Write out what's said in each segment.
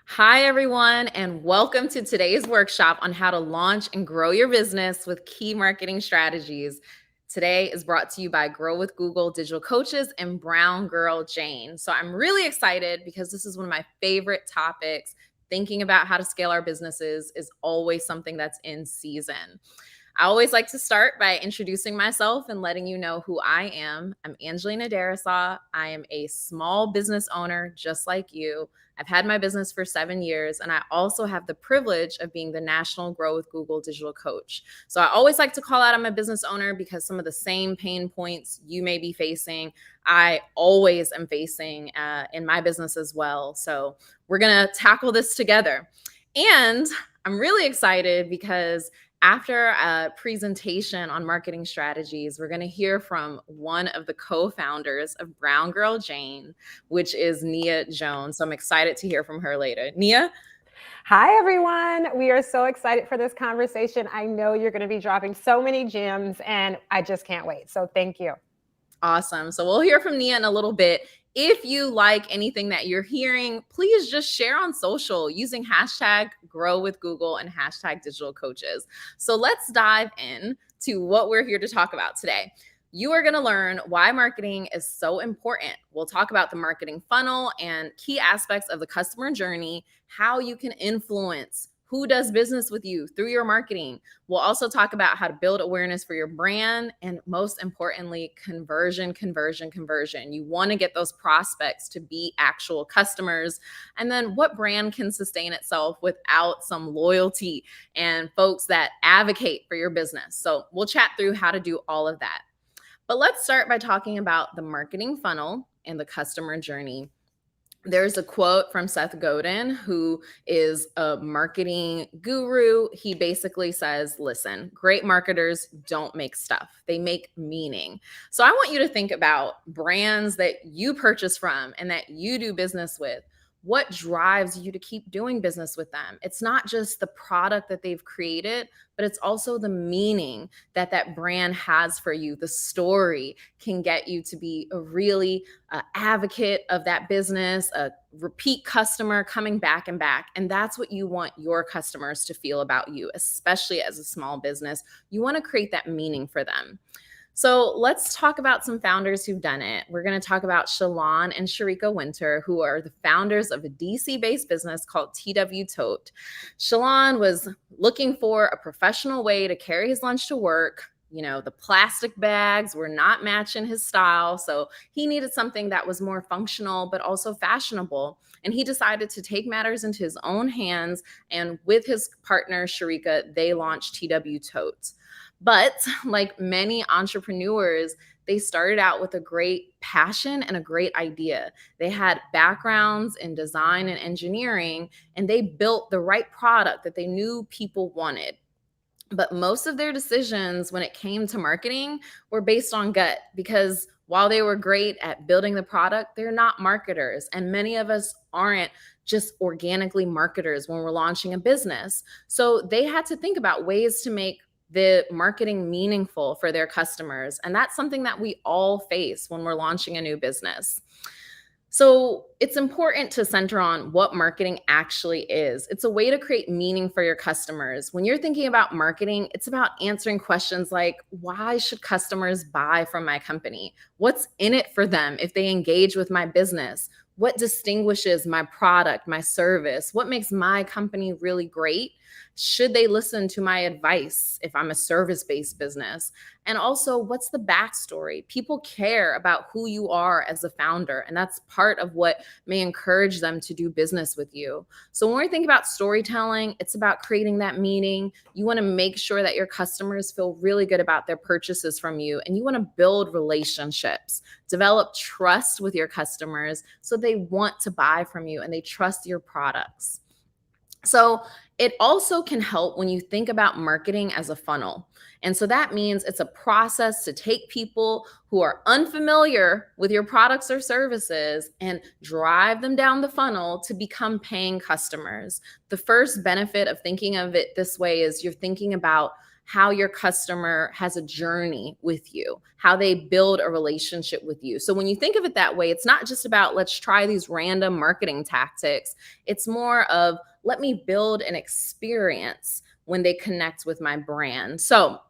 Hi, everyone, and welcome to today's workshop on how to launch and grow your business with key marketing strategies. Today is brought to you by Grow with Google Digital Coaches and Brown Girl Jane. So I'm really excited because this is one of my favorite topics. Thinking about how to scale our businesses is always something that's in season. I always like to start by introducing myself and letting you know who I am. I'm Angelina Darrisaw. I am a small business owner just like you. I've had my business for 7 years, and I also have the privilege of being the National Grow with Google Digital Coach. So I always like to call out I'm a business owner because some of the same pain points you may be facing, I always am facing in my business as well. So we're going to tackle this together. And I'm really excited because after a presentation on marketing strategies, we're going to hear from one of the co-founders of Brown Girl Jane, which is Nia Jones. So I'm excited to hear from her later. Nia? Hi, everyone. We are so excited for this conversation. I know you're going to be dropping so many gems, and I just can't wait. So thank you. Awesome. So we'll hear from Nia in a little bit. If you like anything that you're hearing, please just share on social using hashtag grow with Google and hashtag digital coaches. So let's dive in to what we're here to talk about today. You are going to learn why marketing is so important. We'll talk about the marketing funnel and key aspects of the customer journey, how you can influence who does business with you through your marketing. We'll also talk about how to build awareness for your brand and, most importantly, conversion. You want to get those prospects to be actual customers. And then what brand can sustain itself without some loyalty and folks that advocate for your business. So we'll chat through how to do all of that. But let's start by talking about the marketing funnel and the customer journey. There's a quote from Seth Godin, who is a marketing guru. He basically says, listen, great marketers don't make stuff, they make meaning. So I want you to think about brands that you purchase from and that you do business with. What drives you to keep doing business with them? It's not just the product that they've created, but it's also the meaning that that brand has for you. The story can get you to be a really advocate of that business, a repeat customer coming back and back. And that's what you want your customers to feel about you, especially as a small business. You want to create that meaning for them. So let's talk about some founders who've done it. We're going to talk about Shalon and Sharika Winter, who are the founders of a DC-based business called TW Tote. Shalon was looking for a professional way to carry his lunch to work. You know, the plastic bags were not matching his style. So he needed something that was more functional, but also fashionable. And he decided to take matters into his own hands. And with his partner, Sharika, they launched TW Totes. But like many entrepreneurs, they started out with a great passion and a great idea. They had backgrounds in design and engineering, and they built the right product that they knew people wanted. But most of their decisions when it came to marketing were based on gut, because while they were great at building the product, they're not marketers. And many of us aren't just organically marketers when we're launching a business. So they had to think about ways to make the marketing meaningful for their customers. And that's something that we all face when we're launching a new business. So it's important to center on what marketing actually is. It's a way to create meaning for your customers. When you're thinking about marketing, it's about answering questions like, why should customers buy from my company? What's in it for them if they engage with my business? What distinguishes my product, my service? What makes my company really great? Should they listen to my advice if I'm a service-based business? And also, what's the backstory? People care about who you are as a founder, and that's part of what may encourage them to do business with you. So when we think about storytelling, it's about creating that meaning. You want to make sure that your customers feel really good about their purchases from you, and you want to build relationships, develop trust with your customers so they want to buy from you and they trust your products. So it also can help when you think about marketing as a funnel. And so that means it's a process to take people who are unfamiliar with your products or services and drive them down the funnel to become paying customers. The first benefit of thinking of it this way is you're thinking about how your customer has a journey with you, how they build a relationship with you. So when you think of it that way, it's not just about let's try these random marketing tactics. It's more of let me build an experience when they connect with my brand. So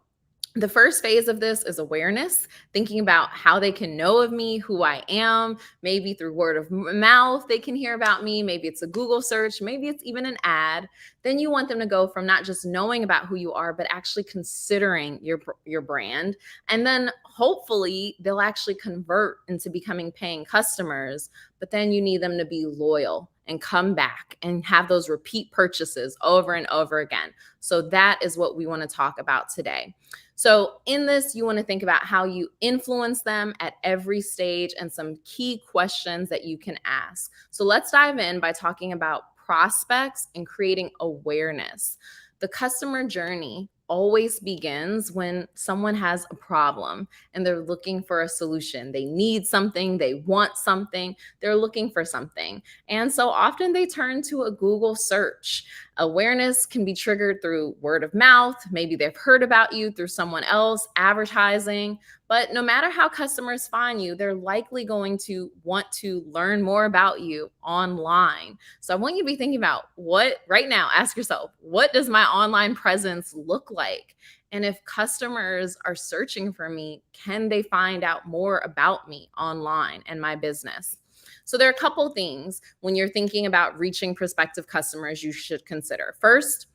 the first phase of this is awareness, thinking about how they can know of me, who I am, maybe through word of mouth, they can hear about me. Maybe it's a Google search, maybe it's even an ad. Then you want them to go from not just knowing about who you are, but actually considering your brand. And then hopefully they'll actually convert into becoming paying customers. But then you need them to be loyal and come back and have those repeat purchases over and over again. So that is what we want to talk about today. So in this, you want to think about how you influence them at every stage and some key questions that you can ask. So let's dive in by talking about prospects and creating awareness. The customer journey always begins when someone has a problem and they're looking for a solution. They need something, they want something, they're looking for something. And so often they turn to a Google search. Awareness can be triggered through word of mouth. Maybe they've heard about you through someone else, advertising. But no matter how customers find you, they're likely going to want to learn more about you online. So I want you to be thinking about what right now, ask yourself, what does my online presence look like? And if customers are searching for me, can they find out more about me online and my business? So there are a couple things when you're thinking about reaching prospective customers you should consider. First,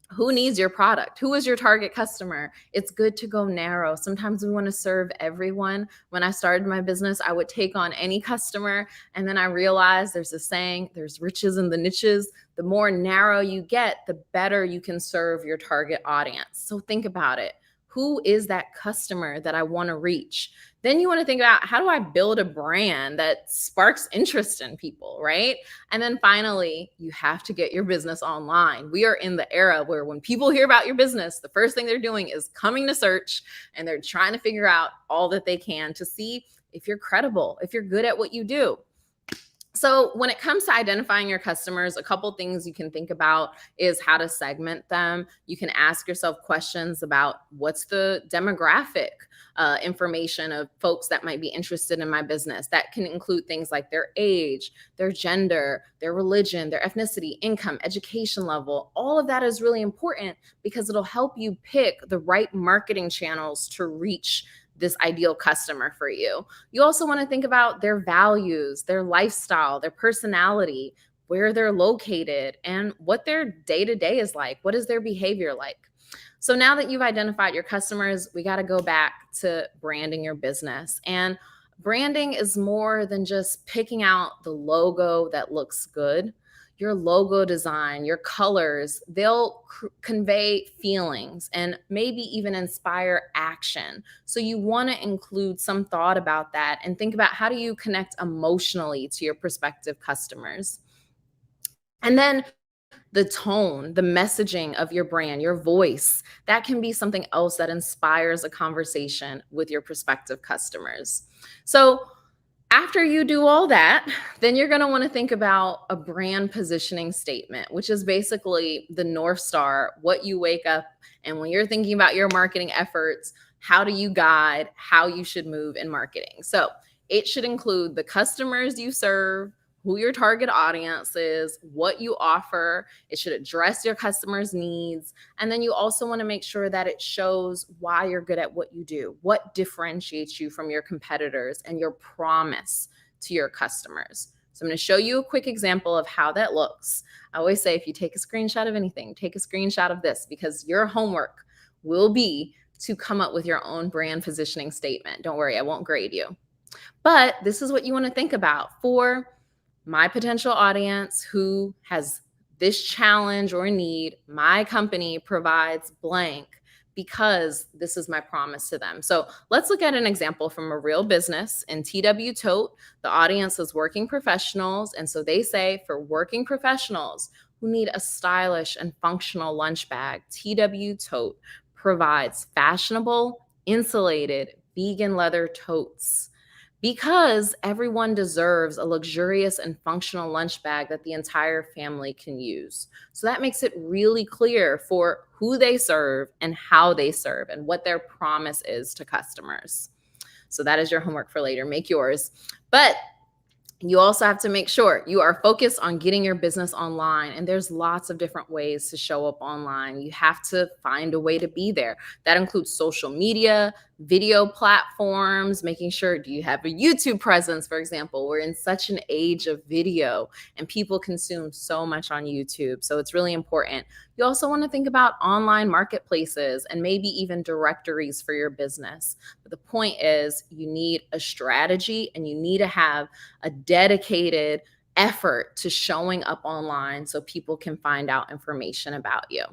who needs your product? Who is your target customer? It's good to go narrow. Sometimes we want to serve everyone. When I started my business, I would take on any customer. And then I realized there's a saying, there's riches in the niches. The more narrow you get, the better you can serve your target audience. So think about it. Who is that customer that I want to reach? Then you want to think about how do I build a brand that sparks interest in people, right? And then finally, you have to get your business online. We are in the era where when people hear about your business, the first thing they're doing is coming to search and they're trying to figure out all that they can to see if you're credible, if you're good at what you do. So when it comes to identifying your customers, a couple things you can think about is how to segment them. You can ask yourself questions about what's the demographic information of folks that might be interested in my business. That can include things like their age, their gender, their religion, their ethnicity, income, education level. All of that is really important because it'll help you pick the right marketing channels to reach this ideal customer for you. You also want to think about their values, their lifestyle, their personality, where they're located, and what their day-to-day is like. What is their behavior like? So now that you've identified your customers, we got to go back to branding your business. And branding is more than just picking out the logo that looks good. Your logo design, your colors, they'll convey feelings and maybe even inspire action. So you want to include some thought about that and think about how do you connect emotionally to your prospective customers. And then the tone, the messaging of your brand, your voice, that can be something else that inspires a conversation with your prospective customers. So after you do all that, then you're going to want to think about a brand positioning statement, which is basically the North Star, what you wake up and when you're thinking about your marketing efforts, how do you guide how you should move in marketing? So it should include the customers you serve, who your target audience is, what you offer. It should address your customers' needs. And then you also want to make sure that it shows why you're good at what you do, what differentiates you from your competitors, and your promise to your customers. So I'm going to show you a quick example of how that looks. I always say if you take a screenshot of anything, take a screenshot of this because your homework will be to come up with your own brand positioning statement. Don't worry, I won't grade you. But this is what you want to think about for my potential audience who has this challenge or need. My company provides blank because this is my promise to them. So let's look at an example from a real business. In TW Tote, the audience is working professionals. And so they say for working professionals who need a stylish and functional lunch bag, TW Tote provides fashionable, insulated, vegan leather totes. Because everyone deserves a luxurious and functional lunch bag that the entire family can use. So that makes it really clear for who they serve and how they serve and what their promise is to customers. So that is your homework for later. Make yours. But you also have to make sure you are focused on getting your business online. And there's lots of different ways to show up online. You have to find a way to be there. That includes social media, video platforms, making sure, do you have a YouTube presence, for example? We're in such an age of video and people consume so much on YouTube. So it's really important. You also want to think about online marketplaces and maybe even directories for your business. But the point is, you need a strategy and you need to have a dedicated effort to showing up online so people can find out information about you.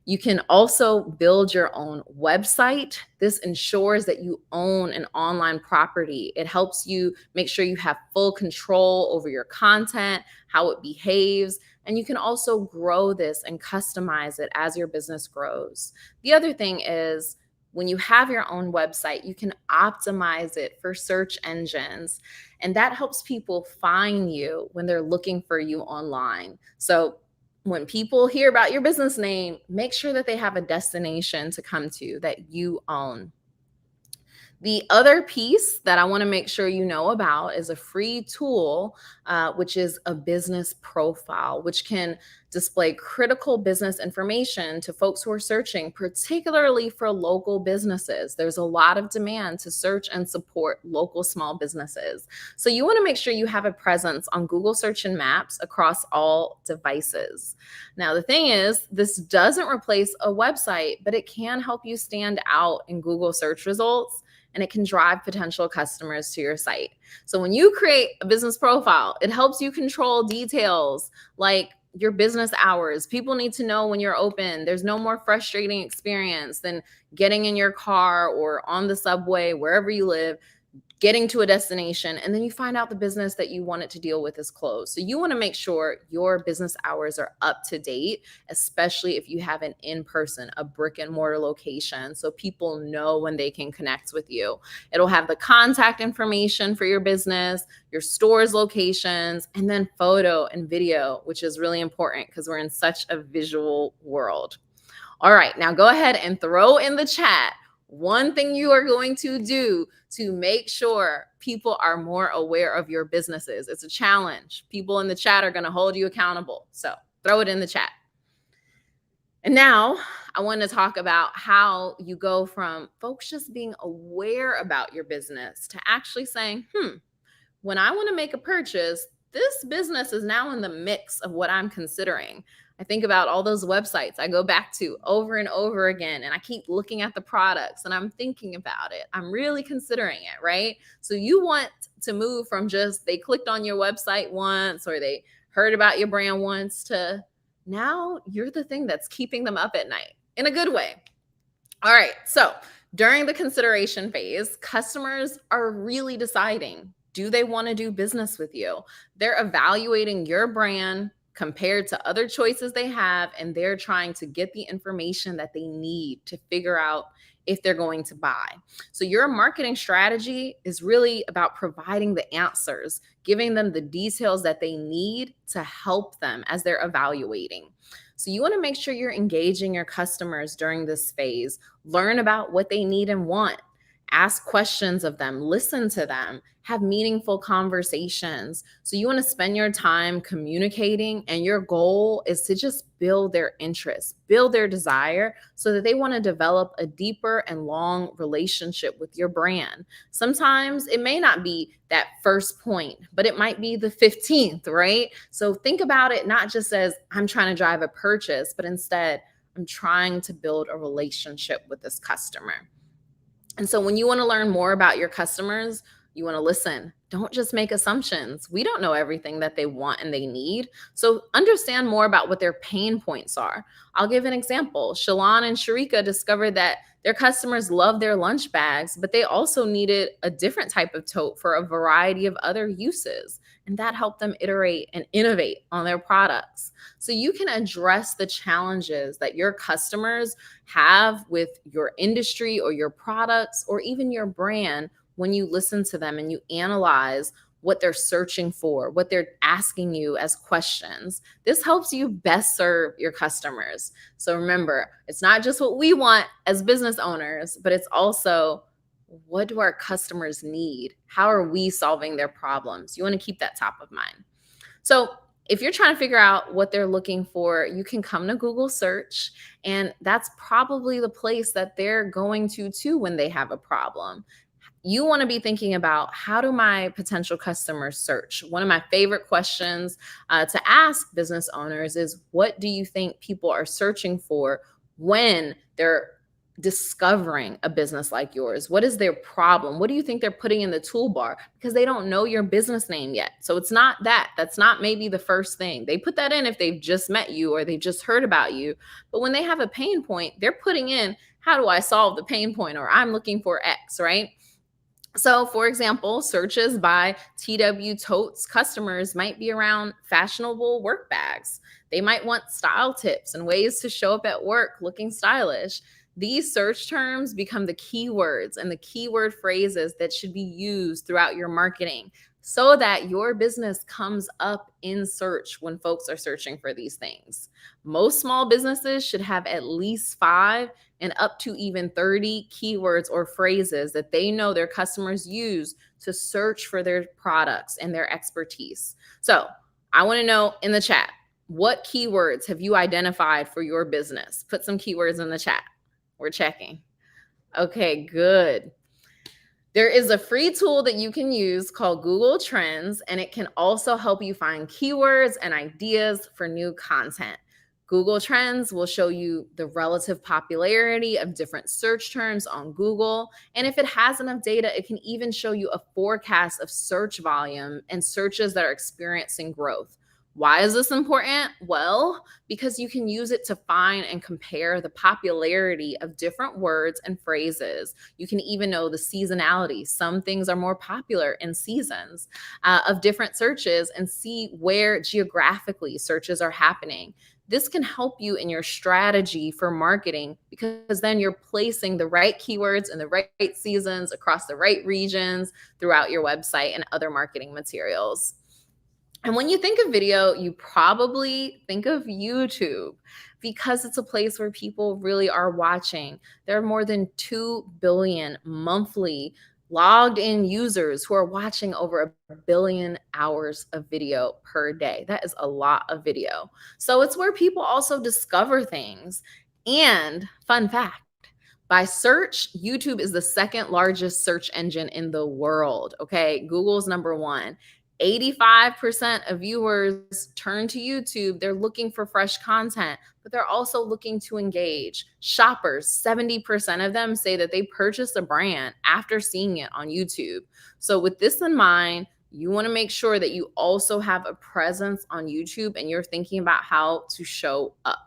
You can also build your own website. This ensures that you own an online property. It helps you make sure you have full control over your content, how it behaves, and you can also grow this and customize it as your business grows. The other thing is, when you have your own website, you can optimize it for search engines, and that helps people find you when they're looking for you online. So when people hear about your business name, make sure that they have a destination to come to that you own. The other piece that I want to make sure you know about is a free tool, which is a business profile, which can display critical business information to folks who are searching, particularly for local businesses. There's a lot of demand to search and support local small businesses. So you want to make sure you have a presence on Google Search and Maps across all devices. Now, the thing is, this doesn't replace a website, but it can help you stand out in Google search results, and it can drive potential customers to your site. So when you create a business profile, it helps you control details like your business hours. People need to know when you're open. There's no more frustrating experience than getting in your car or on the subway, wherever you live, getting to a destination, and then you find out the business that you wanted to deal with is closed. So you want to make sure your business hours are up to date, especially if you have an in-person, a brick and mortar location, so people know when they can connect with you. It'll have the contact information for your business, your store's locations, and then photo and video, which is really important because we're in such a visual world. All right, now go ahead and throw in the chat one thing you are going to do to make sure people are more aware of your businesses. It's a challenge. People in the chat are going to hold you accountable. So throw it in the chat. And now I want to talk about how you go from folks just being aware about your business to actually saying, when I want to make a purchase, this business is now in the mix of what I'm considering. I think about all those websites I go back to over and over again, and I keep looking at the products and I'm thinking about it. I'm really considering it, right? So you want to move from just they clicked on your website once or they heard about your brand once to now you're the thing that's keeping them up at night in a good way. All right. So during the consideration phase, customers are really deciding, do they want to do business with you? They're evaluating your brand compared to other choices they have, and they're trying to get the information that they need to figure out if they're going to buy. So your marketing strategy is really about providing the answers, giving them the details that they need to help them as they're evaluating. So you want to make sure you're engaging your customers during this phase. Learn about what they need and want. Ask questions of them, listen to them, have meaningful conversations. So you want to spend your time communicating, and your goal is to just build their interest, build their desire so that they want to develop a deeper and long relationship with your brand. Sometimes it may not be that first point, but it might be the 15th, right? So think about it not just as I'm trying to drive a purchase, but instead I'm trying to build a relationship with this customer. And so when you want to learn more about your customers, you want to listen. Don't just make assumptions. We don't know everything that they want and they need. So understand more about what their pain points are. I'll give an example. Shalon and Sharika discovered that their customers love their lunch bags, but they also needed a different type of tote for a variety of other uses. And that helped them iterate and innovate on their products. So you can address the challenges that your customers have with your industry or your products or even your brand when you listen to them and you analyze what they're searching for, what they're asking you as questions. This helps you best serve your customers. So remember, it's not just what we want as business owners, but it's also what do our customers need? How are we solving their problems? You want to keep that top of mind. So if you're trying to figure out what they're looking for, you can come to Google search, and that's probably the place that they're going to too when they have a problem. You want to be thinking about, how do my potential customers search? One of my favorite questions to ask business owners is, what do you think people are searching for when they're discovering a business like yours? What is their problem? What do you think they're putting in the toolbar? Because they don't know your business name yet. So it's not that. That's not maybe the first thing. They put that in if they've just met you or they've just heard about you. But when they have a pain point, they're putting in, how do I solve the pain point? Or I'm looking for X, right? So, for example, searches by TW Totes customers might be around fashionable work bags. They might want style tips and ways to show up at work looking stylish. These search terms become the keywords and the keyword phrases that should be used throughout your marketing so that your business comes up in search when folks are searching for these things. Most small businesses should have at least 5 and up to even 30 keywords or phrases that they know their customers use to search for their products and their expertise. So I want to know in the chat, what keywords have you identified for your business? Put some keywords in the chat. We're checking. Okay, good. There is a free tool that you can use called Google Trends, and it can also help you find keywords and ideas for new content. Google Trends will show you the relative popularity of different search terms on Google. And if it has enough data, it can even show you a forecast of search volume and searches that are experiencing growth. Why is this important? Well, because you can use it to find and compare the popularity of different words and phrases. You can even know the seasonality. Some things are more popular in seasons of different searches, and see where geographically searches are happening. This can help you in your strategy for marketing, because then you're placing the right keywords in the right seasons across the right regions throughout your website and other marketing materials. And when you think of video, you probably think of YouTube, because it's a place where people really are watching. There are more than 2 billion monthly logged in users who are watching over 1 billion hours of video per day. That is a lot of video. So it's where people also discover things. And fun fact, by search, YouTube is the second largest search engine in the world. Okay, Google's number 1. 85% of viewers turn to YouTube. They're looking for fresh content, but they're also looking to engage. Shoppers, 70% of them say that they purchased a brand after seeing it on YouTube. So with this in mind, you want to make sure that you also have a presence on YouTube and you're thinking about how to show up.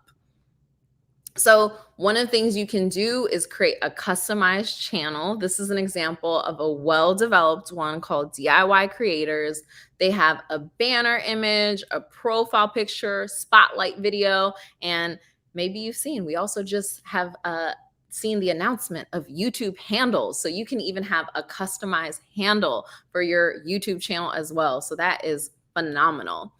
So one of the things you can do is create a customized channel. This is an example of a well-developed one called DIY Creators. They have a banner image, a profile picture, spotlight video, and maybe you've seen, we also just have seen the announcement of YouTube handles. So you can even have a customized handle for your YouTube channel as well. So that is phenomenal.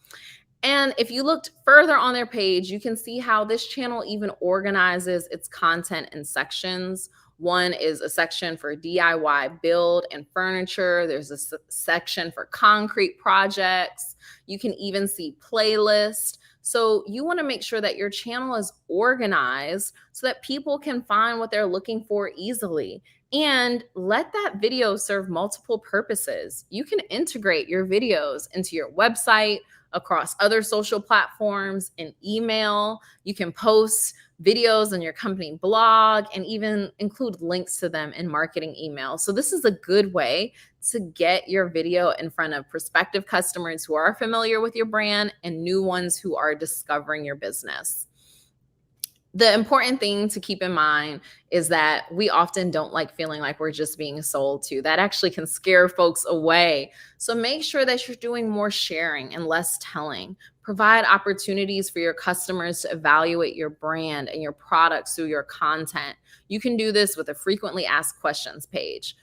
And if you looked further on their page, you can see how this channel even organizes its content in sections. One is a section for DIY build and furniture. There's a section for concrete projects. You can even see playlist. So you want to make sure that your channel is organized so that people can find what they're looking for easily. And let that video serve multiple purposes. You can integrate your videos into your website, across other social platforms, in email. You can post videos on your company blog and even include links to them in marketing emails. So this is a good way to get your video in front of prospective customers who are familiar with your brand and new ones who are discovering your business. The important thing to keep in mind is that we often don't like feeling like we're just being sold to. That actually can scare folks away. So make sure that you're doing more sharing and less telling. Provide opportunities for your customers to evaluate your brand and your products through your content. You can do this with a frequently asked questions page.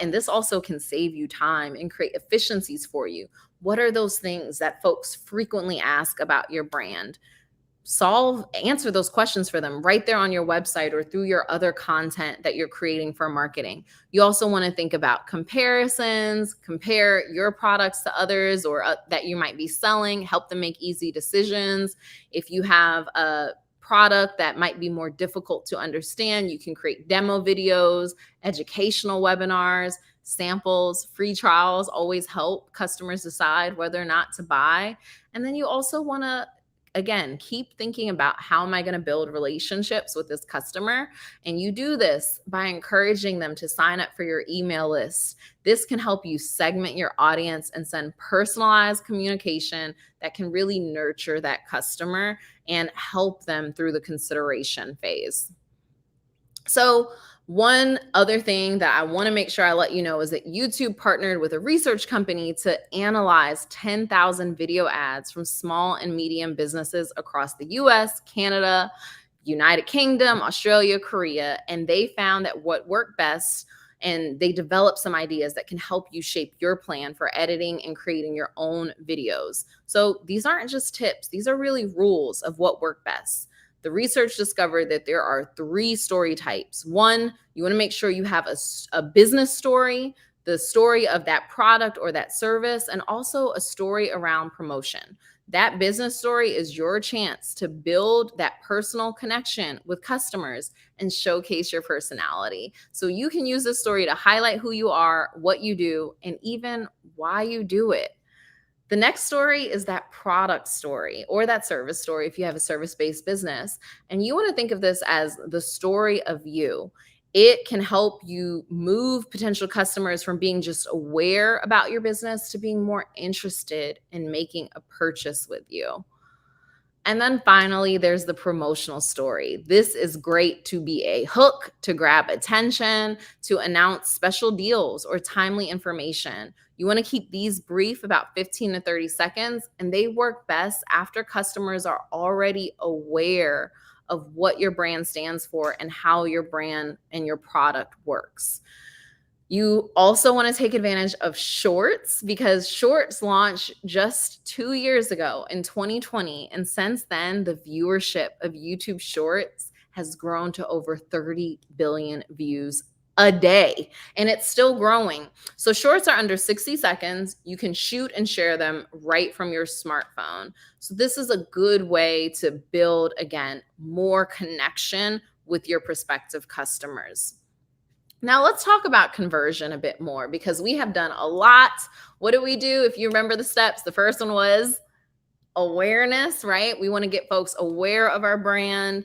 and this also can save you time and create efficiencies for you. What are those things that folks frequently ask about your brand? Answer those questions for them right there on your website or through your other content that you're creating for marketing. You also want to think about comparisons, compare your products to others or that you might be selling, help them make easy decisions. If you have a product that might be more difficult to understand, you can create demo videos, educational webinars, samples, free trials always help customers decide whether or not to buy. And then you also want to, again, keep thinking about, how am I going to build relationships with this customer? And you do this by encouraging them to sign up for your email list. This can help you segment your audience and send personalized communication that can really nurture that customer and help them through the consideration phase. So, one other thing that I want to make sure I let you know is that YouTube partnered with a research company to analyze 10,000 video ads from small and medium businesses across the US, Canada, United Kingdom, Australia, Korea, and they found that what worked best, and they developed some ideas that can help you shape your plan for editing and creating your own videos. So these aren't just tips, these are really rules of what worked best. The research discovered that there are 3 story types. One, you want to make sure you have a business story, the story of that product or that service, and also a story around promotion. That business story is your chance to build that personal connection with customers and showcase your personality. So you can use this story to highlight who you are, what you do, and even why you do it. The next story is that product story or that service story if you have a service-based business. And you want to think of this as the story of you. It can help you move potential customers from being just aware about your business to being more interested in making a purchase with you. And then finally, there's the promotional story. This is great to be a hook, to grab attention, to announce special deals or timely information. You want to keep these brief, about 15 to 30 seconds, and they work best after customers are already aware of what your brand stands for and how your brand and your product works. You also want to take advantage of shorts, because shorts launched just 2 years ago in 2020. And since then, the viewership of YouTube shorts has grown to over 30 billion views a day, and it's still growing. So shorts are under 60 seconds. You can shoot and share them right from your smartphone. So this is a good way to build, again, more connection with your prospective customers. Now let's talk about conversion a bit more, because we have done a lot. What do we do? If you remember the steps, the first one was awareness, right? We want to get folks aware of our brand,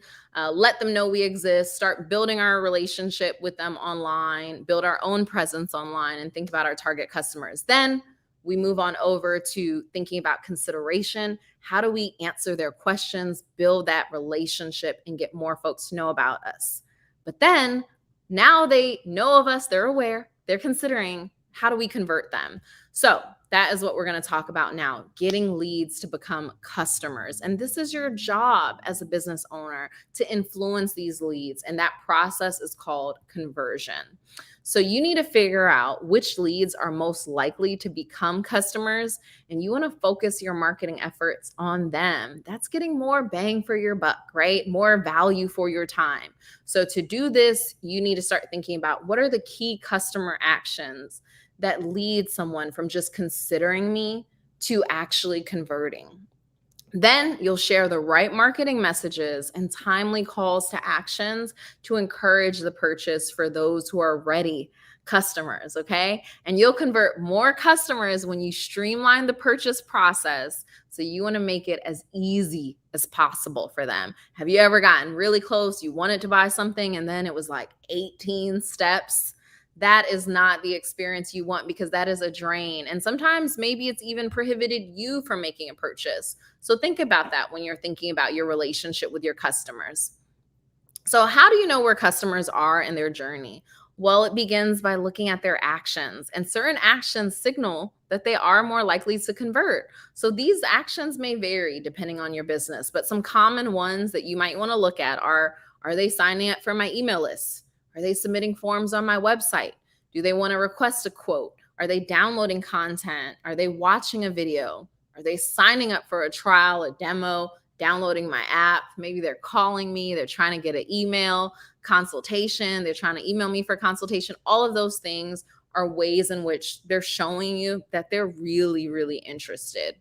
let them know we exist, start building our relationship with them online, build our own presence online, and think about our target customers. Then we move on over to thinking about consideration. How do we answer their questions, build that relationship, and get more folks to know about us? But then now they know of us, they're aware, they're considering. How do we convert them? So that is what we're going to talk about now, getting leads to become customers. And this is your job as a business owner, to influence these leads. And that process is called conversion. So you need to figure out which leads are most likely to become customers, and you want to focus your marketing efforts on them. That's getting more bang for your buck, right? More value for your time. So to do this, you need to start thinking about, what are the key customer actions that lead someone from just considering me to actually converting. Then you'll share the right marketing messages and timely calls to actions to encourage the purchase for those who are ready customers, okay? And you'll convert more customers when you streamline the purchase process. So you want to make it as easy as possible for them. Have you ever gotten really close? You wanted to buy something and then it was like 18 steps. That is not the experience you want, because that is a drain. And sometimes maybe it's even prohibited you from making a purchase. So think about that when you're thinking about your relationship with your customers. So how do you know where customers are in their journey? Well, it begins by looking at their actions, and certain actions signal that they are more likely to convert. So these actions may vary depending on your business, but some common ones that you might want to look at are they signing up for my email list? Are they submitting forms on my website? Do they want to request a quote? Are they downloading content? Are they watching a video? Are they signing up for a trial, a demo, downloading my app? Maybe they're calling me, they're trying to get an email consultation, they're trying to email me for consultation. All of those things are ways in which they're showing you that they're really, really interested.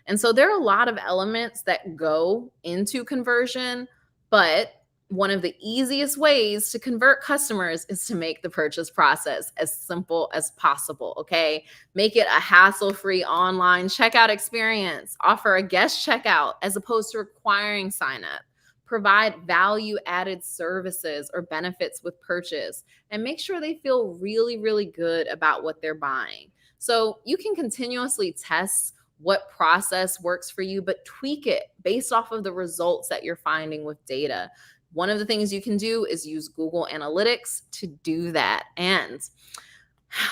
And so there are a lot of elements that go into conversion, but one of the easiest ways to convert customers is to make the purchase process as simple as possible, okay? Make it a hassle-free online checkout experience. Offer a guest checkout as opposed to requiring sign up. Provide value-added services or benefits with purchase, and make sure they feel really, really good about what they're buying. So you can continuously test what process works for you, but tweak it based off of the results that you're finding with data. One of the things you can do is use Google Analytics to do that. And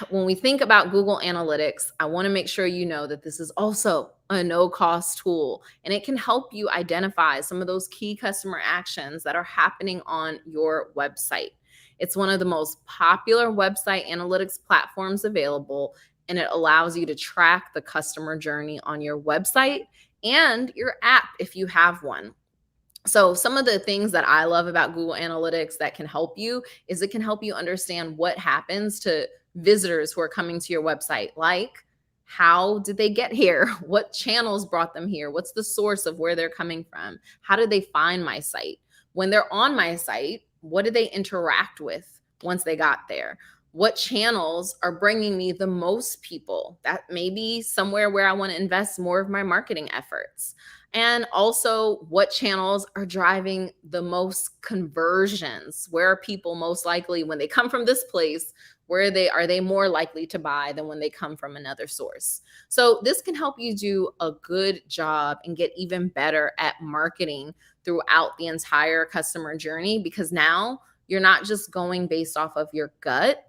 when we think about Google Analytics, I want to make sure you know that this is also a no-cost tool, and it can help you identify some of those key customer actions that are happening on your website. It's one of the most popular website analytics platforms available, and it allows you to track the customer journey on your website and your app if you have one. So some of the things that I love about Google Analytics that can help you is it can help you understand what happens to visitors who are coming to your website. Like, how did they get here? What channels brought them here? What's the source of where they're coming from? How did they find my site? When they're on my site, what did they interact with once they got there? What channels are bringing me the most people? That may be somewhere where I want to invest more of my marketing efforts. And also, what channels are driving the most conversions? Where are people most likely when they come from this place? Are they more likely to buy than when they come from another source? So this can help you do a good job and get even better at marketing throughout the entire customer journey, because now you're not just going based off of your gut.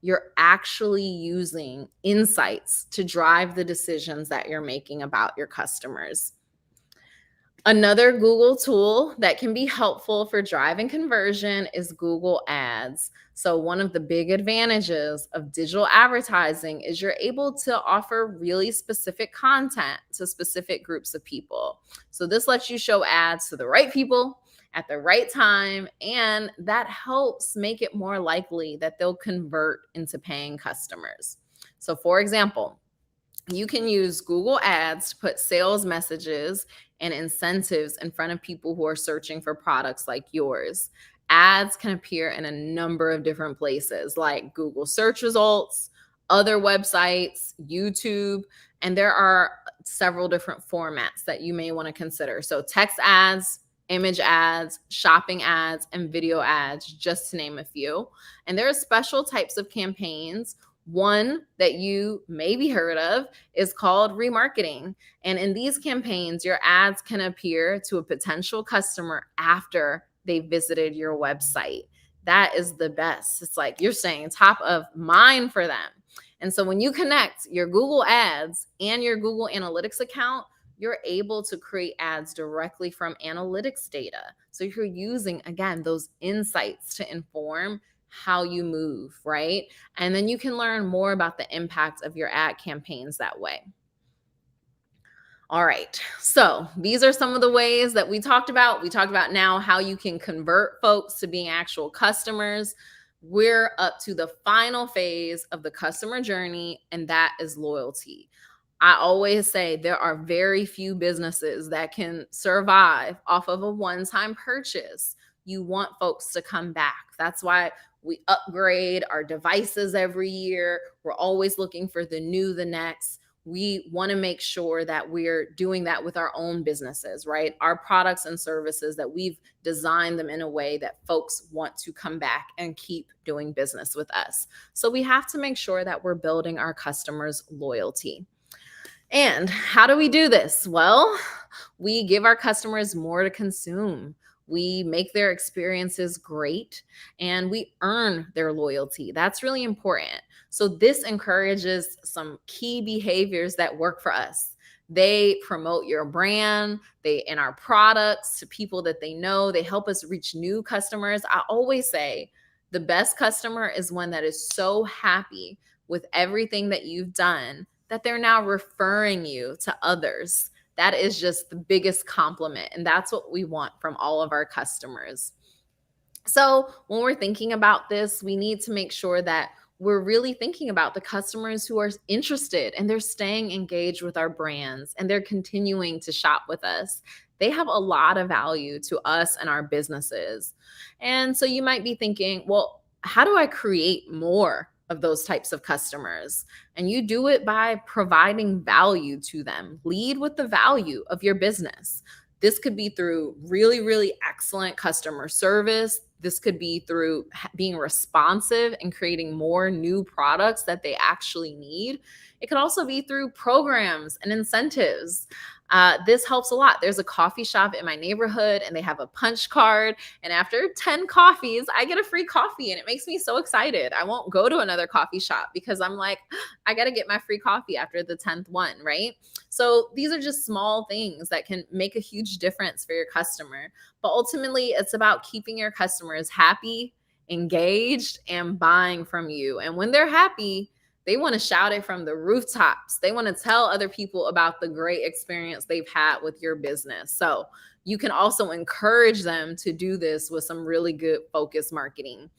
You're actually using insights to drive the decisions that you're making about your customers. Another Google tool that can be helpful for driving conversion is Google Ads. So one of the big advantages of digital advertising is you're able to offer really specific content to specific groups of people. So this lets you show ads to the right people at the right time, and that helps make it more likely that they'll convert into paying customers. So for example, you can use Google Ads to put sales messages and incentives in front of people who are searching for products like yours. Ads can appear in a number of different places like Google search results, other websites, YouTube, and there are several different formats that you may want to consider. So text ads, image ads, shopping ads, and video ads, just to name a few. And there are special types of campaigns. One that you maybe heard of is called remarketing. And in these campaigns, your ads can appear to a potential customer after they visited your website. That is the best. It's like you're saying top of mind for them. And so when you connect your Google Ads and your Google Analytics account, you're able to create ads directly from analytics data. So you're using, again, those insights to inform how you move, right? And then you can learn more about the impact of your ad campaigns that way. All right, so these are some of the ways that we talked about. We talked about now how you can convert folks to being actual customers. We're up to the final phase of the customer journey, and that is loyalty. I always say there are very few businesses that can survive off of a one-time purchase. You want folks to come back. That's why we upgrade our devices every year. We're always looking for the new, the next. We want to make sure that we're doing that with our own businesses, right? Our products and services, that we've designed them in a way that folks want to come back and keep doing business with us. So we have to make sure that we're building our customers' loyalty. And how do we do this? Well, we give our customers more to consume. We make their experiences great, and we earn their loyalty. That's really important. So this encourages some key behaviors that work for us. They promote your brand, and our products to people that they know. They help us reach new customers. I always say, The best customer is one that is so happy with everything that you've done that they're now referring you to others. That is just the biggest compliment. And that's what we want from all of our customers. So, when we're thinking about this, we need to make sure that we're really thinking about the customers who are interested and they're staying engaged with our brands and they're continuing to shop with us. They have a lot of value to us and our businesses. And so you might be thinking, well, how do I create more of those types of customers? And you do it by providing value to them. Lead with the value of your business. This could be through really, really excellent customer service. This could be through being responsive and creating more new products that they actually need. It could also be through programs and incentives. This helps a lot. There's a coffee shop in my neighborhood and they have a punch card. And after 10 coffees, I get a free coffee and it makes me so excited. I won't go to another coffee shop because I'm like, I got to get my free coffee after the 10th one, right? So these are just small things that can make a huge difference for your customer. But ultimately, it's about keeping your customers happy, engaged, and buying from you. And when they're happy, they want to shout it from the rooftops. They want to tell other people about the great experience they've had with your business. So you can also encourage them to do this with some really good focus marketing.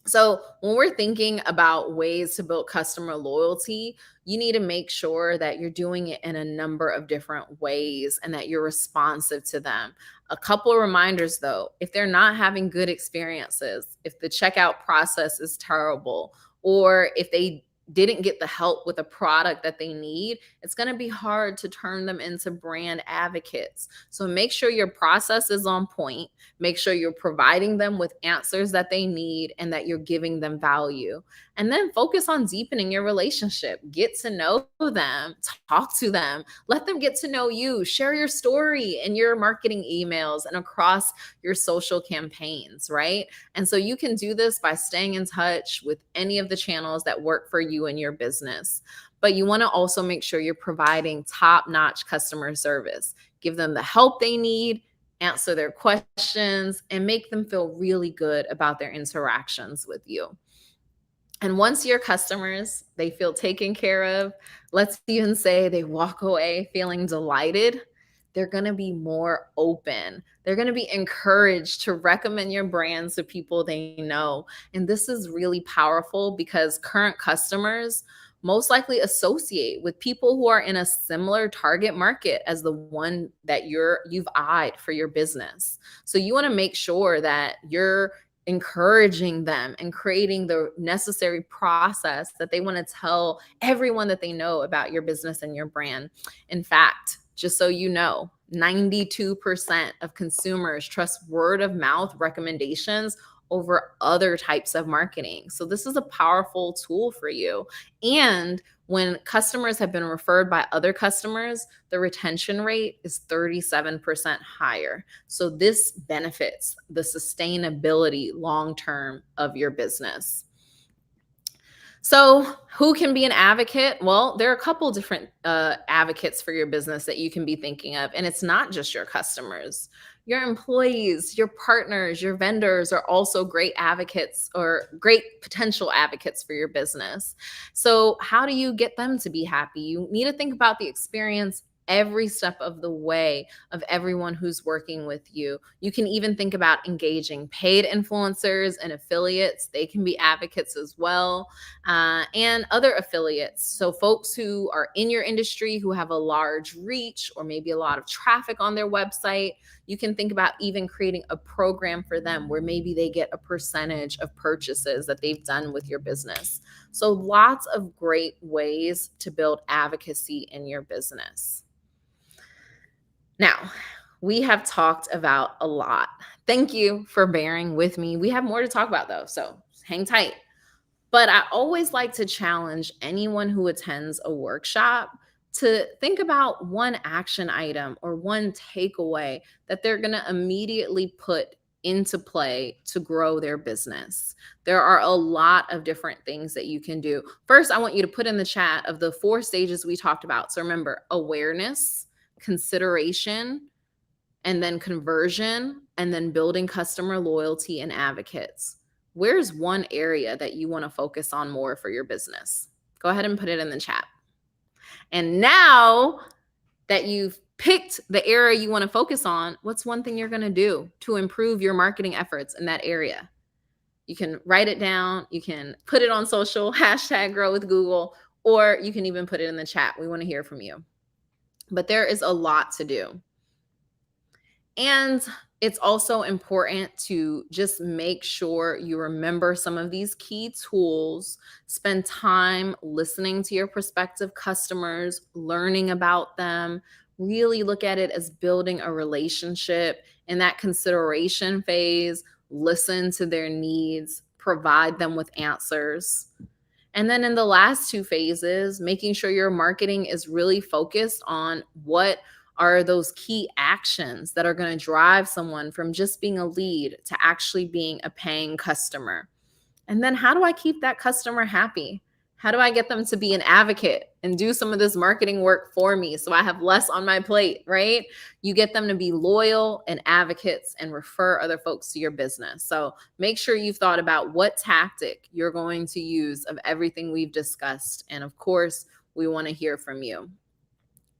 So, when we're thinking about ways to build customer loyalty, you need to make sure that you're doing it in a number of different ways and that you're responsive to them. A couple of reminders though, if they're not having good experiences, if the checkout process is terrible, or if they didn't get the help with a product that they need, it's going to be hard to turn them into brand advocates. So make sure your process is on point. Make sure you're providing them with answers that they need and that you're giving them value. And then focus on deepening your relationship. Get to know them, talk to them, let them get to know you, share your story in your marketing emails and across your social campaigns, right? And so you can do this by staying in touch with any of the channels that work for you and your business. But you want to also make sure you're providing top-notch customer service. Give them the help they need, answer their questions, and make them feel really good about their interactions with you. And once your customers, they feel taken care of, let's even say they walk away feeling delighted, they're going to be more open. They're going to be encouraged to recommend your brands to people they know. And this is really powerful because current customers most likely associate with people who are in a similar target market as the one that you've eyed for your business. So you want to make sure that you're encouraging them and creating the necessary process that they want to tell everyone that they know about your business and your brand. In fact, just so you know, 92% of consumers trust word of mouth recommendations over other types of marketing. So this is a powerful tool for you. And when customers have been referred by other customers, the retention rate is 37% higher. So this benefits the sustainability long-term of your business. So, who can be an advocate? Well, there are a couple different advocates for your business that you can be thinking of, and it's not just your customers. Your employees, your partners, your vendors are also great advocates or great potential advocates for your business. So, how do you get them to be happy? You need to think about the experience every step of the way of everyone who's working with you. You can even think about engaging paid influencers and affiliates. They can be advocates as well, and other affiliates. So folks who are in your industry who have a large reach or maybe a lot of traffic on their website, you can think about even creating a program for them where maybe they get a percentage of purchases that they've done with your business. So lots of great ways to build advocacy in your business. Now, we have talked about a lot. Thank you for bearing with me. We have more to talk about though, so hang tight. But I always like to challenge anyone who attends a workshop to think about one action item or one takeaway that they're going to immediately put into play to grow their business. There are a lot of different things that you can do. First, I want you to put in the chat of the 4 stages we talked about. So remember, awareness, consideration, and then conversion, and then building customer loyalty and advocates. where's one area that you want to focus on more for your business? Go ahead and put it in the chat. And now that you've picked the area you want to focus on, what's one thing you're going to do to improve your marketing efforts in that area? You can write it down, you can put it on social, hashtag grow with Google, or you can even put it in the chat. We want to hear from you. But there is a lot to do. And it's also important to just make sure you remember some of these key tools, spend time listening to your prospective customers, learning about them, really look at it as building a relationship. In that consideration phase, listen to their needs, provide them with answers. And then in the last two phases, making sure your marketing is really focused on what are those key actions that are going to drive someone from just being a lead to actually being a paying customer. And then how do I keep that customer happy? How do I get them to be an advocate and do some of this marketing work for me so I have less on my plate, right? You get them to be loyal and advocates and refer other folks to your business. So make sure you've thought about what tactic you're going to use of everything we've discussed. And of course, we want to hear from you.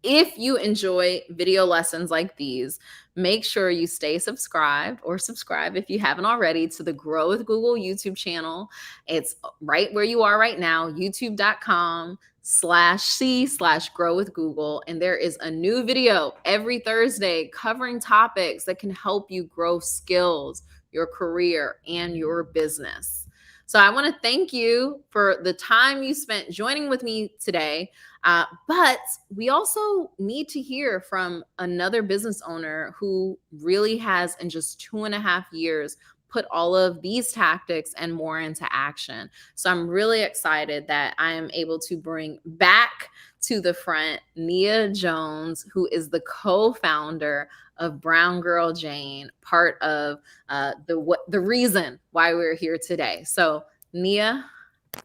If you enjoy video lessons like these, make sure you stay subscribed or subscribe if you haven't already to the Grow with Google YouTube channel. It's right where you are right now, youtube.com/c/grow with Google. And there is a new video every Thursday covering topics that can help you grow skills, your career, and your business. So I want to thank you for the time you spent joining with me today. But we also need to hear from another business owner who really has, in just 2.5 years, put all of these tactics and more into action. So I'm really excited that I am able to bring back to the front Nia Jones, who is the co-founder of Brown Girl Jane, part of the reason why we're here today. So Nia,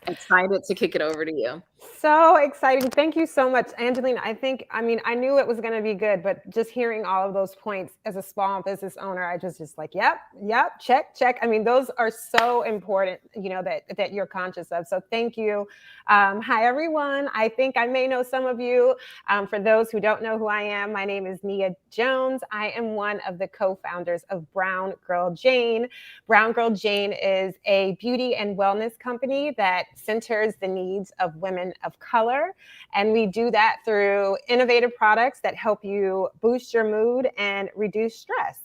excited to kick it over to you. So exciting. Thank you so much, Angelina. I knew it was going to be good, but just hearing all of those points as a small business owner, I just like, yep, check. I mean, those are so important, that you're conscious of. So thank you. Hi, everyone. I think I may know some of you. For those who don't know who I am, my name is Nia Jones. I am one of the co-founders of Brown Girl Jane. Brown Girl Jane is a beauty and wellness company that centers the needs of women of color. And we do that through innovative products that help you boost your mood and reduce stress.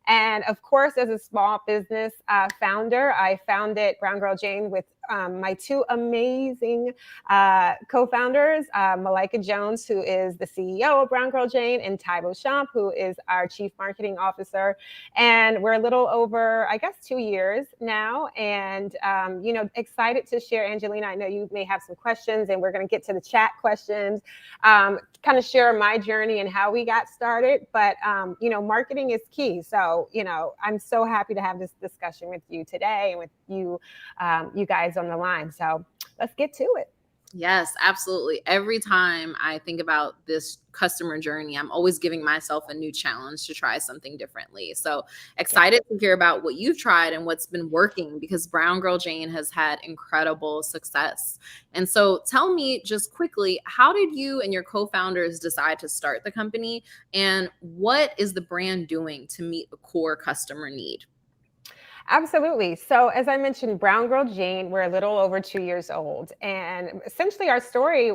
And of course, as a small business founder, I founded Brown Girl Jane with my two amazing co-founders, Malika Jones, who is the CEO of Brown Girl Jane, and Ty Beauchamp, who is our Chief Marketing Officer. And we're a little over, 2 years now. And, excited to share, Angelina. I know you may have some questions, and we're going to get to the chat questions, kind of share my journey and how we got started. But, marketing is key. So, I'm so happy to have this discussion with you today and with you, you guys on the line. So let's get to it. Yes, absolutely. Every time I think about this customer journey, I'm always giving myself a new challenge to try something differently. So excited to hear about what you've tried and what's been working, because Brown Girl Jane has had incredible success. And so tell me just quickly, how did you and your co-founders decide to start the company, and what is the brand doing to meet a core customer need? Absolutely. So as I mentioned, Brown Girl Jane, we're a little over 2 years old. And essentially our story,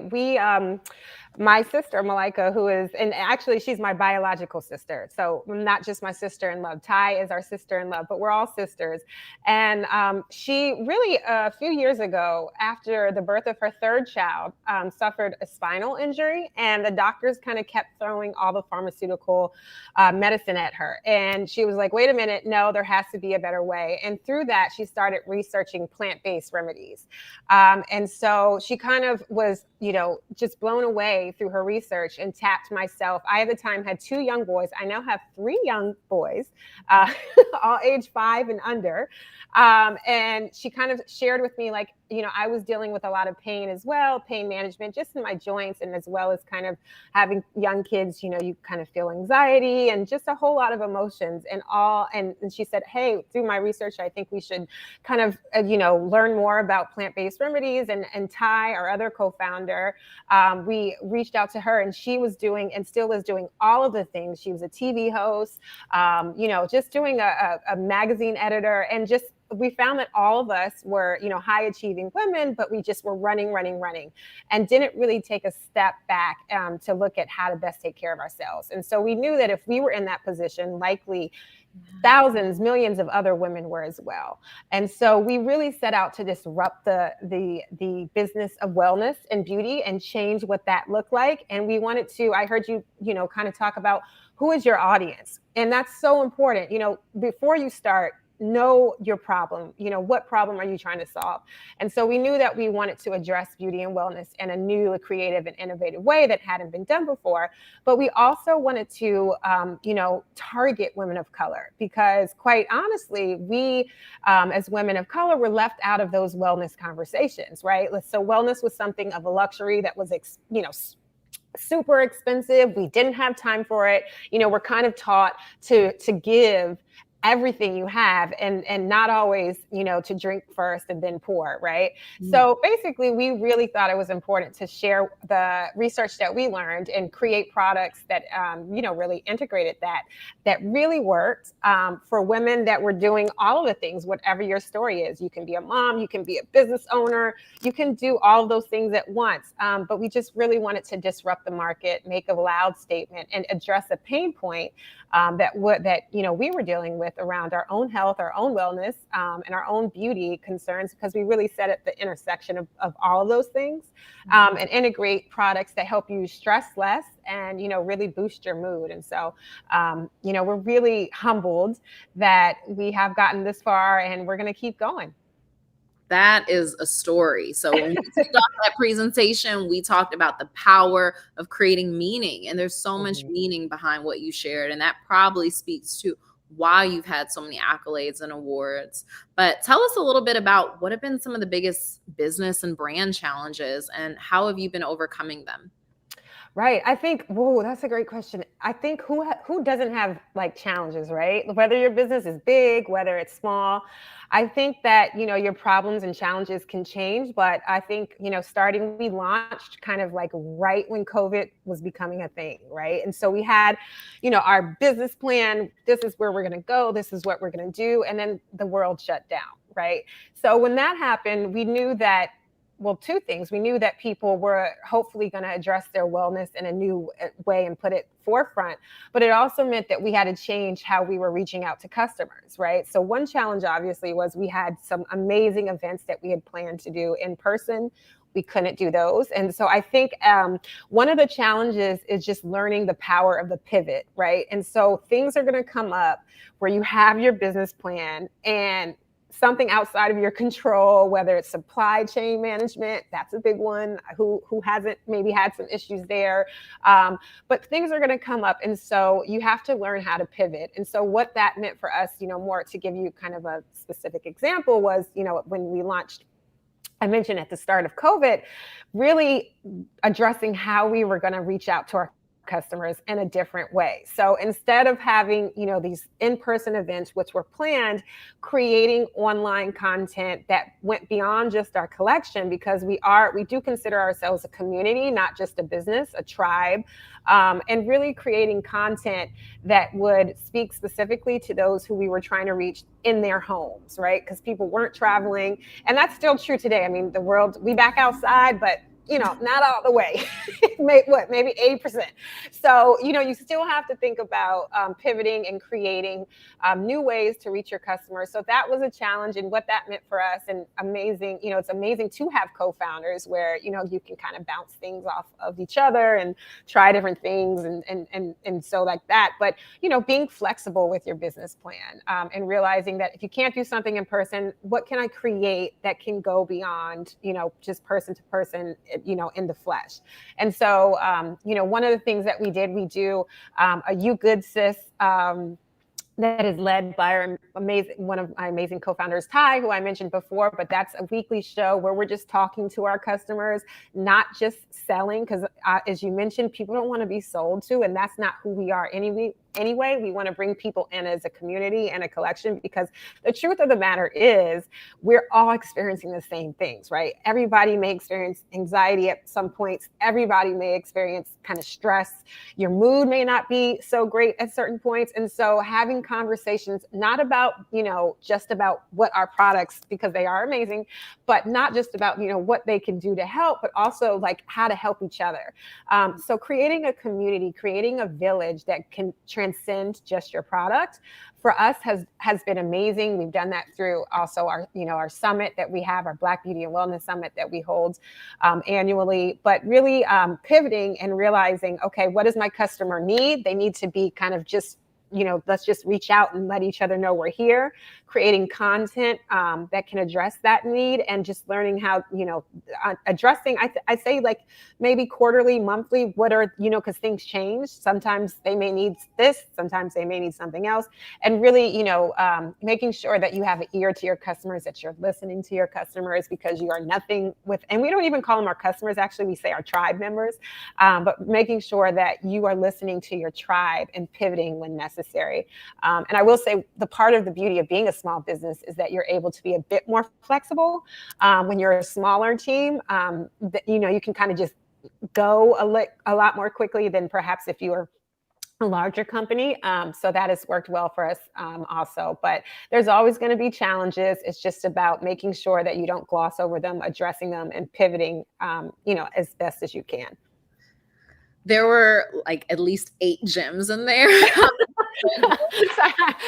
my sister, Malika, who is, and actually she's my biological sister. So not just my sister-in-law. Ty is our sister-in-law, but we're all sisters. And she really, a few years ago, after the birth of her third child, suffered a spinal injury. And the doctors kind of kept throwing all the pharmaceutical medicine at her. And she was like, wait a minute, no, there has to be a better way. And through that, she started researching plant-based remedies. And so she kind of was, just blown away through her research and tapped myself. I at the time had 2 young boys. I now have 3 young boys, all age 5 and under. And she kind of shared with me, like, I was dealing with a lot of pain as well, pain management, just in my joints, and as well as kind of having young kids, you kind of feel anxiety and just a whole lot of emotions and all. And she said, hey, through my research, I think we should kind of, learn more about plant-based remedies. And Ty, our other co-founder, we reached out to her, and she was doing and still is doing all of the things. She was a TV host, just doing a magazine editor, and just we found that all of us were, high achieving women, but we just were running, and didn't really take a step back to look at how to best take care of ourselves. And so we knew that if we were in that position, likely thousands, millions of other women were as well. And so we really set out to disrupt the business of wellness and beauty and change what that looked like. And we wanted to, I heard you, kind of talk about who is your audience. And that's so important. Before you start, know your problem. What problem are you trying to solve? And so we knew that we wanted to address beauty and wellness in a new, creative, and innovative way that hadn't been done before. But we also wanted to, target women of color, because quite honestly, we, as women of color, were left out of those wellness conversations, right? So wellness was something of a luxury that was, super expensive. We didn't have time for it. We're kind of taught to give everything you have, and not always, to drink first and then pour, right? So basically, we really thought it was important to share the research that we learned and create products that, really integrated that really worked for women that were doing all of the things, whatever your story is. You can be a mom, you can be a business owner, you can do all of those things at once. But we just really wanted to disrupt the market, make a loud statement, and address a pain point that we were dealing with around our own health, our own wellness, and our own beauty concerns, because we really set at the intersection of all of those things, and integrate products that help you stress less and, really boost your mood. And so, we're really humbled that we have gotten this far, and we're going to keep going. That is a story. So when we kicked off that presentation, we talked about the power of creating meaning. And there's so much meaning behind what you shared. And that probably speaks to why you've had so many accolades and awards. But tell us a little bit about what have been some of the biggest business and brand challenges, and how have you been overcoming them? Right. I think, whoa, that's a great question. I think who doesn't have like challenges, right? Whether your business is big, whether it's small. I think that, your problems and challenges can change, but I think, we launched kind of like right when COVID was becoming a thing, right? And so we had, our business plan, this is where we're going to go, this is what we're going to do, and then the world shut down, right? So when that happened, we knew that, well, two things. We knew that people were hopefully going to address their wellness in a new way and put it forefront, but it also meant that we had to change how we were reaching out to customers, right? So one challenge obviously was we had some amazing events that we had planned to do in person. We couldn't do those. And so I think one of the challenges is just learning the power of the pivot, right? And so things are going to come up where you have your business plan and something outside of your control, whether it's supply chain management, that's a big one. Who hasn't maybe had some issues there? But things are going to come up. And so you have to learn how to pivot. And so what that meant for us, more to give you kind of a specific example was, when we launched, I mentioned at the start of COVID, really addressing how we were going to reach out to our customers in a different way. So instead of having, these in-person events, which were planned, creating online content that went beyond just our collection, because we do consider ourselves a community, not just a business, a tribe, and really creating content that would speak specifically to those who we were trying to reach in their homes, right? Because people weren't traveling. And that's still true today. I mean, the world, we back outside, but not all the way, maybe 80%. So, you still have to think about pivoting and creating new ways to reach your customers. So that was a challenge, and what that meant for us, and amazing, it's amazing to have co-founders where, you can kind of bounce things off of each other and try different things and so like that. But, being flexible with your business plan and realizing that if you can't do something in person, what can I create that can go beyond, just person to person, in the flesh. And so, one of the things that we do a You Good Sis that is led by one of my amazing co-founders, Ty, who I mentioned before. But that's a weekly show where we're just talking to our customers, not just selling, because as you mentioned, people don't want to be sold to, and that's not who we are anyway. We want to bring people in as a community and a collection, because the truth of the matter is we're all experiencing the same things, right? Everybody may experience anxiety at some points. Everybody may experience kind of stress. Your mood may not be so great at certain points. And so having conversations, not about, just about what our products, because they are amazing, but not just about, what they can do to help, but also like how to help each other. So creating a community, creating a village that can transcend just your product, for us has been amazing. We've done that through also our summit that we have, our Black Beauty and Wellness Summit that we hold annually, but really pivoting and realizing, okay, what does my customer need? They need to be kind of just, let's just reach out and let each other know we're here, creating content that can address that need, and just learning how, addressing, I say like maybe quarterly, monthly, what are, because things change. Sometimes they may need this, sometimes they may need something else. And really, making sure that you have an ear to your customers, that you're listening to your customers, because you are nothing with, and we don't even call them our customers, actually, we say our tribe members, but making sure that you are listening to your tribe and pivoting when necessary. And I will say the part of the beauty of being a small business is that you're able to be a bit more flexible. When you're a smaller team, you can kind of just go a lot more quickly than perhaps if you were a larger company. So that has worked well for us also. But there's always going to be challenges. It's just about making sure that you don't gloss over them, addressing them, and pivoting, as best as you can. There were like at least 8 gems in there.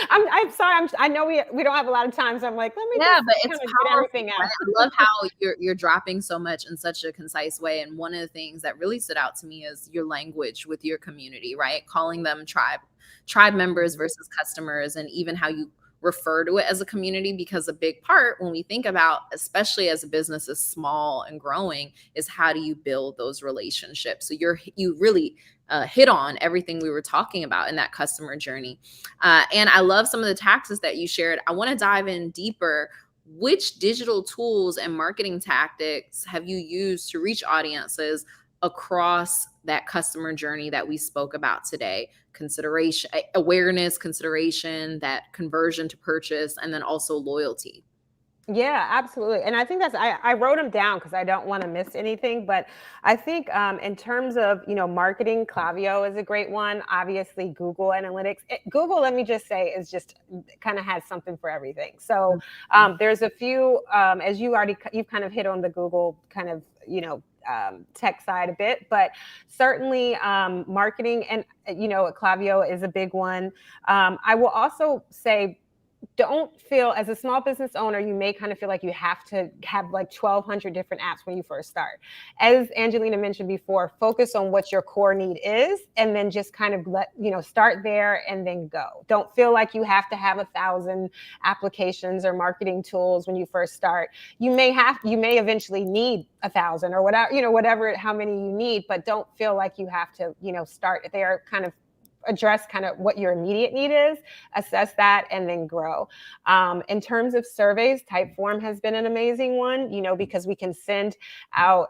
I'm sorry. I know we don't have a lot of time, so I'm like, let me but just it's kind of get everything out. Right? I love how you're dropping so much in such a concise way. And one of the things that really stood out to me is your language with your community, right? Calling them tribe members versus customers, and even how you refer to it as a community, because a big part when we think about, especially as a business is small and growing, is how do you build those relationships? So you really hit on everything we were talking about in that customer journey. And I love some of the tactics that you shared. I want to dive in deeper. Which digital tools and marketing tactics have you used to reach audiences across that customer journey that we spoke about today? Consideration, awareness, consideration, that conversion to purchase, and then also loyalty. Yeah, absolutely. And I think I wrote them down because I don't want to miss anything. But I think in terms of, marketing, Klaviyo is a great one. Obviously, Google Analytics. Google, let me just say, is just kind of has something for everything. So there's a few, as you've kind of hit on the Google kind of, tech side a bit, but certainly marketing and, Klaviyo is a big one. I will also say, don't feel, as a small business owner, you may kind of feel like you have to have like 1,200 different apps when you first start. As Angelina mentioned before, focus on what your core need is, and then just kind of start there and then go. Don't feel like you have to have 1,000 applications or marketing tools when you first start. You may eventually need 1,000 or whatever, how many you need, but don't feel like you have to, start there. Kind of address kind of what your immediate need is, assess that, and then grow. In terms of surveys, Typeform has been an amazing one, because we can send out,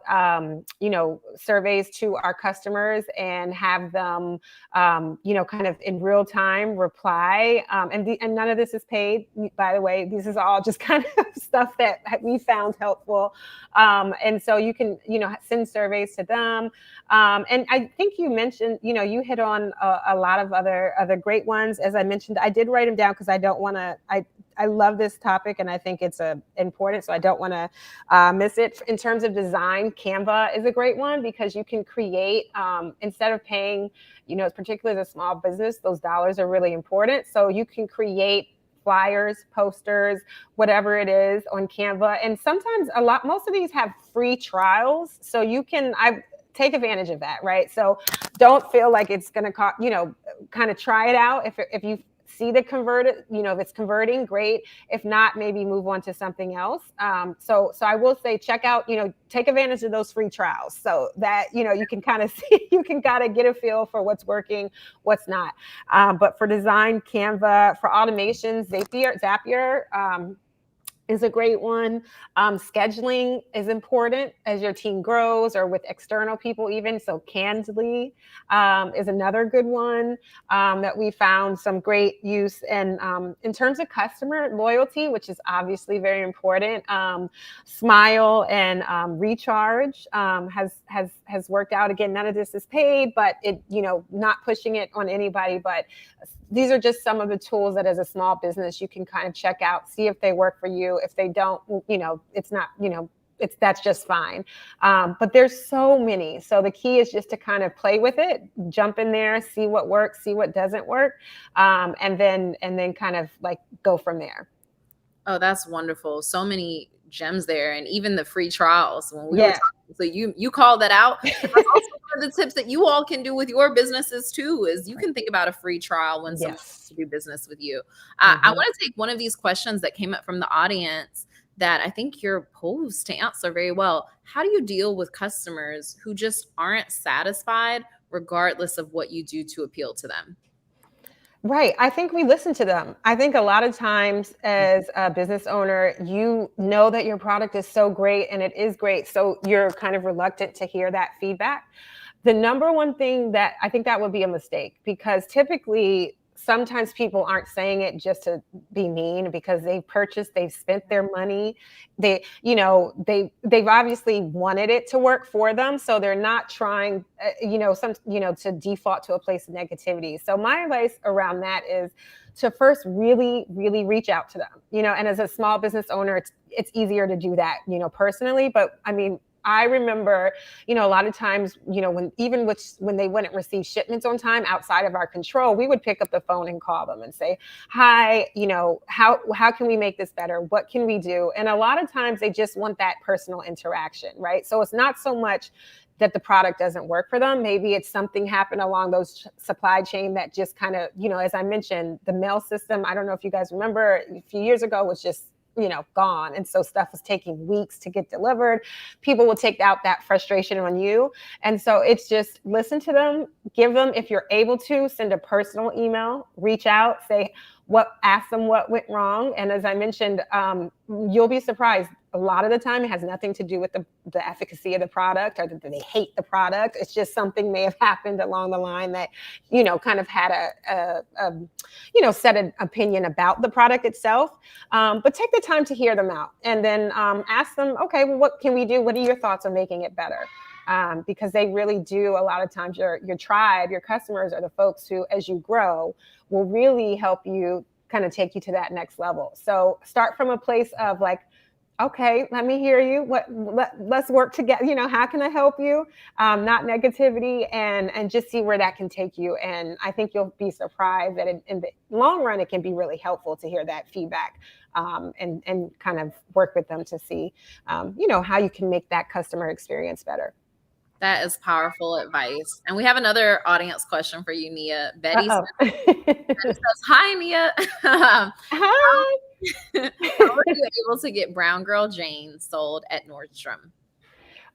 surveys to our customers and have them, kind of in real time reply. And none of this is paid, by the way. This is all just kind of stuff that we found helpful. And so you can, send surveys to them. And I think you mentioned, you hit on a lot of other great ones. As I mentioned, I did write them down because I don't want to, I love this topic and I think it's important, so I don't want to miss it. In terms of design, Canva is a great one because you can create, instead of paying, particularly as a small business, those dollars are really important. So you can create flyers, posters, whatever it is on Canva. And sometimes most of these have free trials. So you can, take advantage of that, right? So don't feel like it's going to cost, kind of try it out. If you see the converted, if it's converting, great. If not, maybe move on to something else. So I will say, check out, take advantage of those free trials so that, you can kind of see, you can kind of get a feel for what's working, what's not. But for design, Canva. For automation, Zapier, is a great one. Scheduling is important as your team grows or with external people even. So Candly is another good one that we found some great use. And in terms of customer loyalty, which is obviously very important, Smile and Recharge has worked out. Again, none of this is paid, but it, not pushing it on anybody, but these are just some of the tools that as a small business you can kind of check out, see if they work for you. If they don't, it's not, that's just fine. But there's so many. So the key is just to kind of play with it, jump in there, see what works, see what doesn't work, and then kind of like go from there. Oh, that's wonderful. So many gems there, and even the free trials when we were talking. So you called that out. That's also one of the tips that you all can do with your businesses too, is you can think about a free trial when someone wants to do business with you. I want to take one of these questions that came up from the audience that I think you're posed to answer very well. How do you deal with customers who just aren't satisfied regardless of what you do to appeal to them? Right. I think we listen to them. I think a lot of times as a business owner, you know that your product is so great and it is great. So you're kind of reluctant to hear that feedback. The number one thing that I think that would be a mistake, because typically sometimes people aren't saying it just to be mean, because they've spent their money. They've obviously wanted it to work for them. So they're not trying, to default to a place of negativity. So my advice around that is to first really, really reach out to them, and as a small business owner, it's easier to do that, personally. But I mean, I remember, a lot of times, when they wouldn't receive shipments on time outside of our control, we would pick up the phone and call them and say, hi, how can we make this better? What can we do? And a lot of times they just want that personal interaction, right? So it's not so much that the product doesn't work for them. Maybe it's something happened along those supply chain that just kind of, as I mentioned, the mail system, I don't know if you guys remember, a few years ago was just gone. And so stuff was taking weeks to get delivered. People will take out that frustration on you. And so it's just listen to them, give them, if you're able to, send a personal email, reach out, ask them what went wrong. And as I mentioned, you'll be surprised. A lot of the time it has nothing to do with the efficacy of the product or that they hate the product. It's just something may have happened along the line that, kind of had set an opinion about the product itself. But take the time to hear them out and then ask them, okay, well, what can we do? What are your thoughts on making it better? Because they really do. A lot of times your tribe, your customers are the folks who, as you grow, will really help you kind of take you to that next level. So start from a place of like, okay, let me hear you. Let's work together. How can I help you? Not negativity, and just see where that can take you. And I think you'll be surprised that in the long run, it can be really helpful to hear that feedback and kind of work with them to see, how you can make that customer experience better. That is powerful advice. And we have another audience question for you, Nia. Betty says, hi, Nia. Hi. How were you able to get Brown Girl Jane sold at Nordstrom?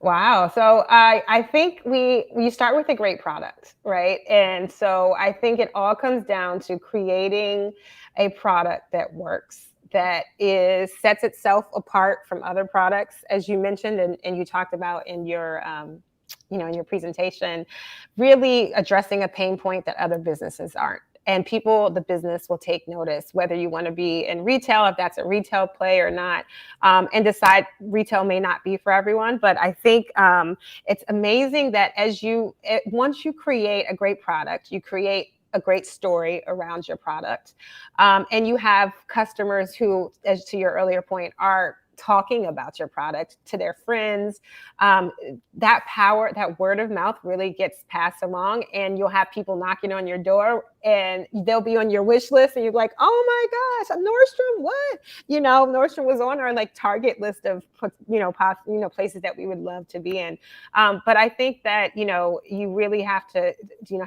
Wow. So I think we start with a great product, right? And so I think it all comes down to creating a product that works, that sets itself apart from other products, as you mentioned and you talked about in your in your presentation, really addressing a pain point that other businesses aren't. And the business will take notice, whether you want to be in retail, if that's a retail play or not, and decide retail may not be for everyone. But I think it's amazing that once you create a great product, you create a great story around your product, and you have customers who, as to your earlier point, are talking about your product to their friends. That power, that word of mouth really gets passed along, and you'll have people knocking on your door and they'll be on your wish list and you're like, oh my gosh, Nordstrom, what? Nordstrom was on our like target list of, places that we would love to be in. But I think that, you really have to,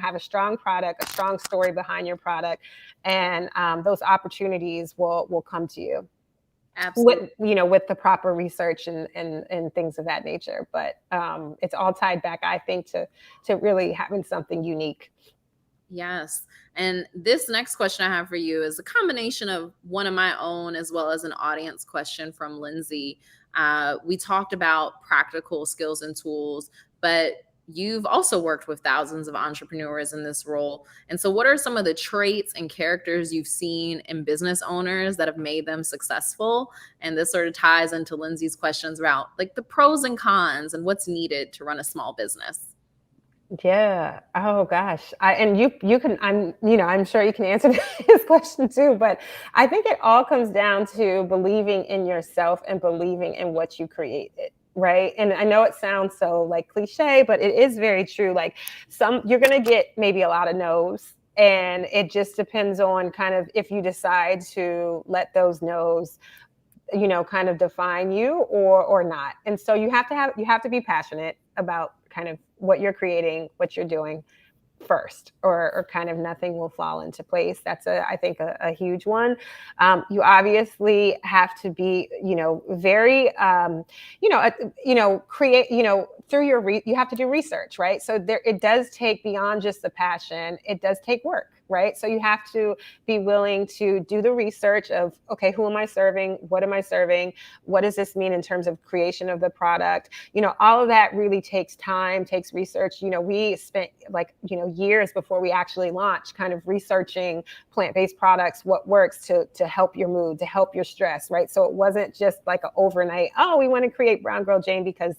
have a strong product, a strong story behind your product, and those opportunities will come to you. Absolutely. With the proper research and things of that nature. But it's all tied back, I think, to really having something unique. Yes. And this next question I have for you is a combination of one of my own as well as an audience question from Lindsay. We talked about practical skills and tools, but you've also worked with thousands of entrepreneurs in this role. And so, what are some of the traits and characters you've seen in business owners that have made them successful? And this sort of ties into Lindsay's questions about like the pros and cons and what's needed to run a small business. Yeah. Oh gosh. And you can, I'm sure you can answer this question too, but I think it all comes down to believing in yourself and believing in what you created. Right. And I know it sounds so like cliche, but it is very true. Like you're going to get maybe a lot of no's, and it just depends on kind of if you decide to let those no's, kind of define you or not. And so you have to be passionate about kind of what you're creating, what you're doing first, or kind of nothing will fall into place. That's I think a huge one. You have to be, very, create, through you have to do research, right? So it does take beyond just the passion. It does take work, right? So you have to be willing to do the research of, okay, who am I serving? What am I serving? What does this mean in terms of creation of the product? All of that really takes time, takes research. We spent years before we actually launched kind of researching plant-based products, what works to help your mood, to help your stress, right? So it wasn't just like an overnight, oh, we want to create Brown Girl Jane because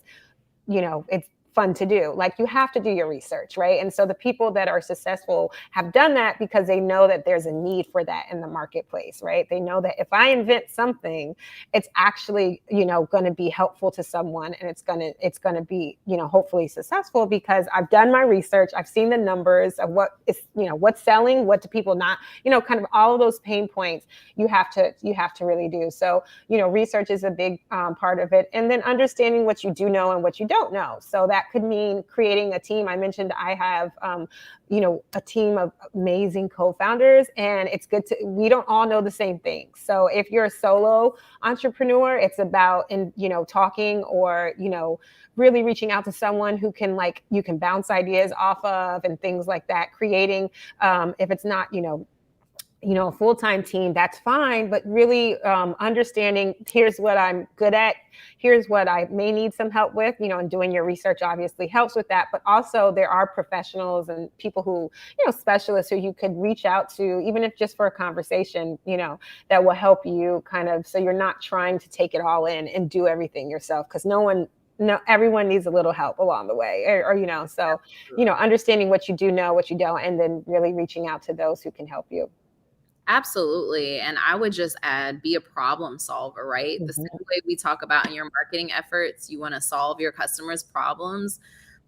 it's fun to do. Like, you have to do your research, right? And so the people that are successful have done that because they know that there's a need for that in the marketplace, right? They know that if I invent something, it's actually, going to be helpful to someone, and it's going to be, hopefully successful because I've done my research. I've seen the numbers of what is, what's selling, what do people not, kind of all of those pain points you have to really do. So, research is a big part of it. And then understanding what you do know and what you don't know. So that could mean creating a team. I mentioned I have, a team of amazing co-founders, and it's good we don't all know the same things. So if you're a solo entrepreneur, it's about, talking or, really reaching out to someone who can you can bounce ideas off of and things like that. Creating, if it's not, a full-time team, that's fine. But really understanding, here's what I'm good at, here's what I may need some help with, and doing your research obviously helps with that. But also there are professionals and people who, specialists who you could reach out to, even if just for a conversation, that will help you kind of, so you're not trying to take it all in and do everything yourself, because everyone needs a little help along the way, or so, understanding what you do know, what you don't, and then really reaching out to those who can help you. Absolutely. And I would just add, be a problem solver, right? The same way we talk about in your marketing efforts, you want to solve your customers' problems.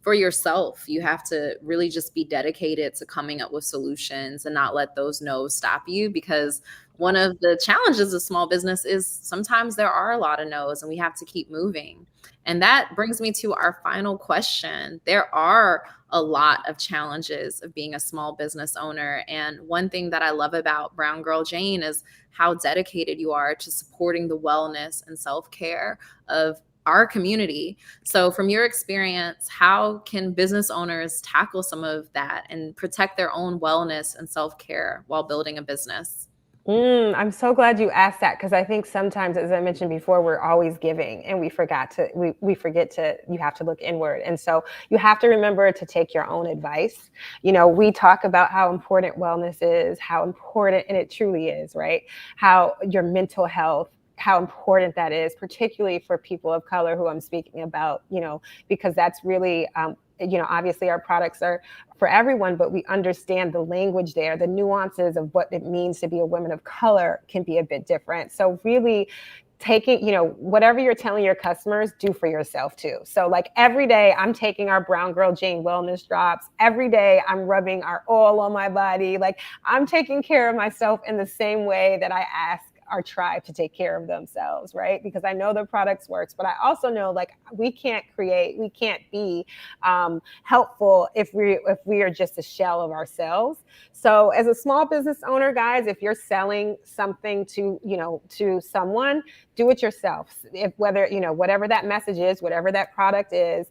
For yourself, you have to really just be dedicated to coming up with solutions and not let those no's stop you, because one of the challenges of small business is sometimes there are a lot of no's and we have to keep moving. And that brings me to our final question. There are a lot of challenges of being a small business owner. And one thing that I love about Brown Girl Jane is how dedicated you are to supporting the wellness and self-care of our community. So from your experience, how can business owners tackle some of that and protect their own wellness and self-care while building a business? I'm so glad you asked that, because I think sometimes, as I mentioned before, we're always giving and we forget to, you have to look inward. And so you have to remember to take your own advice. We talk about how important wellness is, how important, and it truly is, right? How your mental health, how important that is, particularly for people of color who I'm speaking about, because that's really, obviously our products are for everyone, but we understand the language there, the nuances of what it means to be a woman of color can be a bit different. So really taking, whatever you're telling your customers, do for yourself too. So like every day I'm taking our Brown Girl Jane wellness drops. Every day I'm rubbing our oil on my body. Like I'm taking care of myself in the same way that I ask our tribe to take care of themselves, right? Because I know the products works, but I also know like we can't be helpful if we are just a shell of ourselves. So as a small business owner, guys, if you're selling something to someone, do it yourself. If whether, whatever that message is, whatever that product is,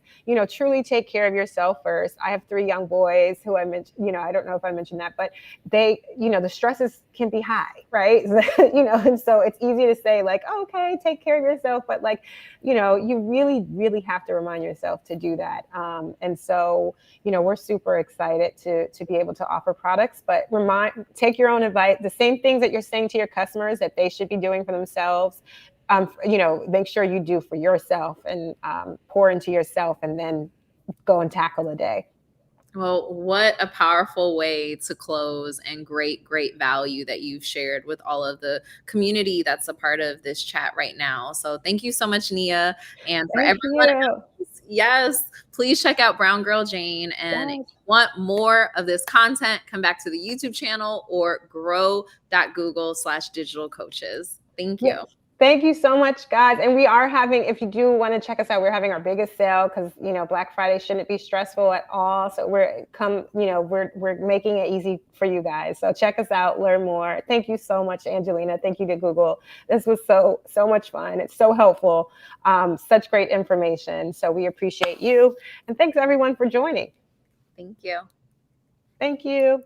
truly take care of yourself first. I have 3 young boys who I mentioned, I don't know if I mentioned that, but they, the stresses can be high, right? And so it's easy to say like, oh, okay, take care of yourself. But like, you really, really have to remind yourself to do that. And so, we're super excited to be able to offer products, but take your own advice, the same things that you're saying to your customers that they should be doing for themselves. Make sure you do for yourself and pour into yourself and then go and tackle the day. Well, what a powerful way to close, and great, great value that you've shared with all of the community that's a part of this chat right now. So thank you so much, Nia. And for Thank everyone you. else, yes, please check out Brown Girl Jane. And if Yes. you want more of this content, come back to the YouTube channel or grow.google/digital coaches. Thank you. Yes. Thank you so much, guys. And we are having, if you do want to check us out, we're having our biggest sale because, Black Friday shouldn't be stressful at all. So we're making it easy for you guys. So check us out, learn more. Thank you so much, Angelina. Thank you to Google. This was so much fun. It's so helpful. Such great information. So we appreciate you. And thanks everyone for joining. Thank you. Thank you.